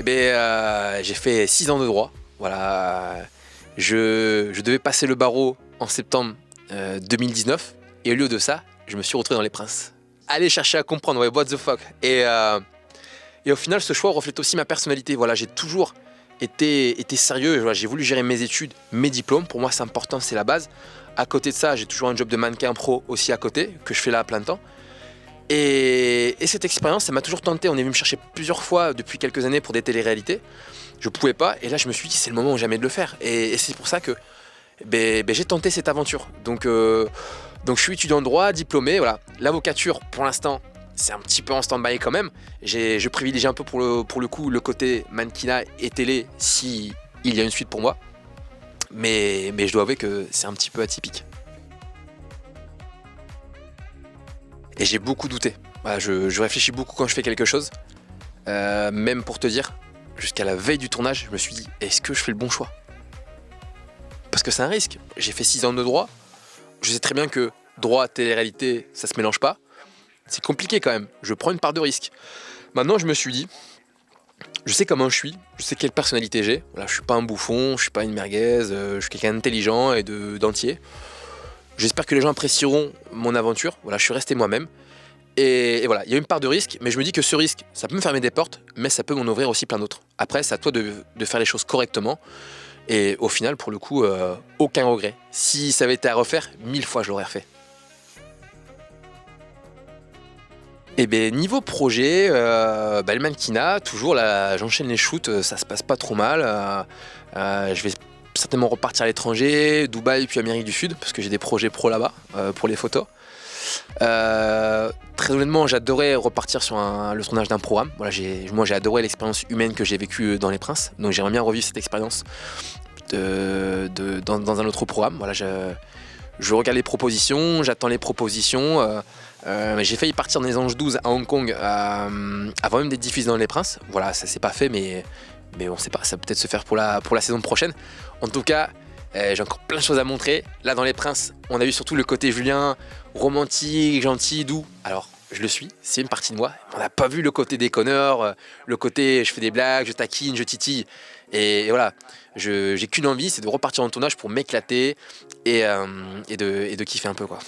J'ai fait 6 ans de droit. Voilà. Je devais passer le barreau en septembre 2019 et au lieu de ça, je me suis retrouvé dans les Princes. Aller chercher à comprendre, ouais, what the fuck. Et au final, ce choix reflète aussi ma personnalité. Voilà, j'ai toujours été sérieux. Voilà, j'ai voulu gérer mes études, mes diplômes. Pour moi, c'est important, c'est la base. À côté de ça, j'ai toujours un job de mannequin pro aussi à côté, que je fais là à plein temps. Et cette expérience, ça m'a toujours tenté. On est venu me chercher plusieurs fois depuis quelques années pour des téléréalités. Je pouvais pas. Et là, je me suis dit, c'est le moment ou jamais de le faire. Et c'est pour ça que j'ai tenté cette aventure. Donc je suis étudiant de droit, diplômé. Voilà. L'avocature, pour l'instant, c'est un petit peu en stand-by quand même. Je privilégie un peu pour le coup le côté mannequinat et télé si il y a une suite pour moi. Mais je dois avouer que c'est un petit peu atypique. Et j'ai beaucoup douté. Voilà, je réfléchis beaucoup quand je fais quelque chose. Même pour te dire, jusqu'à la veille du tournage, je me suis dit, est-ce que je fais le bon choix? Parce que c'est un risque. J'ai fait 6 ans de droit. Je sais très bien que droit, télé-réalité, ça se mélange pas. C'est compliqué quand même. Je prends une part de risque. Maintenant, je me suis dit, je sais comment je suis, je sais quelle personnalité j'ai. Voilà, je suis pas un bouffon, je suis pas une merguez, je suis quelqu'un d'intelligent et d'entier. J'espère que les gens apprécieront mon aventure. Voilà, je suis resté moi-même. Et voilà, il y a une part de risque, mais je me dis que ce risque, ça peut me fermer des portes, mais ça peut m'en ouvrir aussi plein d'autres. Après, c'est à toi de faire les choses correctement. Et au final, pour le coup, aucun regret. Si ça avait été à refaire, 1000 fois je l'aurais refait. Et niveau projet, le mannequinat, toujours là, j'enchaîne les shoots, ça se passe pas trop mal. Je vais certainement repartir à l'étranger, Dubaï puis Amérique du Sud, parce que j'ai des projets pro là-bas, pour les photos. Très honnêtement, j'adorais repartir sur le tournage d'un programme. Voilà, moi j'ai adoré l'expérience humaine que j'ai vécue dans les Princes, donc j'aimerais bien revivre cette expérience dans un autre programme. Voilà, je regarde les propositions, j'attends les propositions. J'ai failli partir dans les Anges 12 à Hong Kong avant même d'être diffusé dans les Princes. Voilà, ça s'est pas fait, mais on sait pas, ça peut peut-être se faire pour la saison prochaine. En tout cas, j'ai encore plein de choses à montrer. Là, dans les Princes, on a vu surtout le côté Julien, romantique, gentil, doux. Alors, je le suis, c'est une partie de moi. On n'a pas vu le côté déconneur, le côté je fais des blagues, je taquine, je titille. Et voilà, j'ai qu'une envie, c'est de repartir en tournage pour m'éclater et de kiffer un peu, quoi.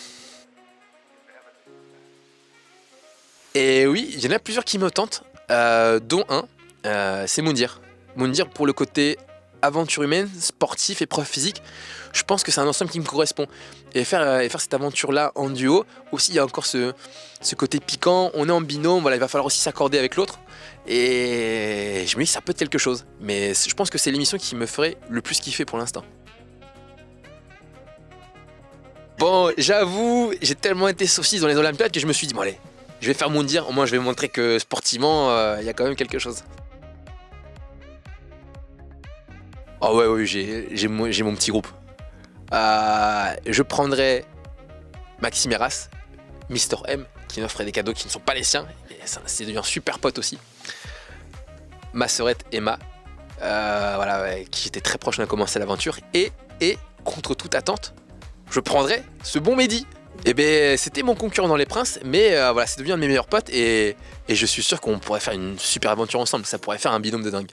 Et oui, il y en a plusieurs qui me tentent, dont un, c'est Moundir. Moundir pour le côté aventure humaine, sportif, épreuve physique, je pense que c'est un ensemble qui me correspond. Et faire cette aventure-là en duo, aussi il y a encore ce côté piquant, on est en binôme, voilà, il va falloir aussi s'accorder avec l'autre. Et je me dis ça peut être quelque chose. Mais je pense que c'est l'émission qui me ferait le plus kiffer pour l'instant. Bon, j'avoue, j'ai tellement été saucisse dans les Olympiades que je me suis dit, bon allez, je vais faire Moundir, au moins je vais montrer que sportivement, il y a quand même quelque chose. Ah ouais, oui, j'ai mon petit groupe. Je prendrais Maxime Eras, Mister M, qui m'offrait des cadeaux qui ne sont pas les siens. C'est devenu un super pote aussi. Ma sœurette Emma, voilà, ouais, qui était très proche, on a commencé l'aventure. Et contre toute attente, je prendrais ce bon Mehdi. C'était mon concurrent dans les Princes, mais voilà, c'est devenu un de mes meilleurs potes. Et je suis sûr qu'on pourrait faire une super aventure ensemble. Ça pourrait faire un binôme de dingue.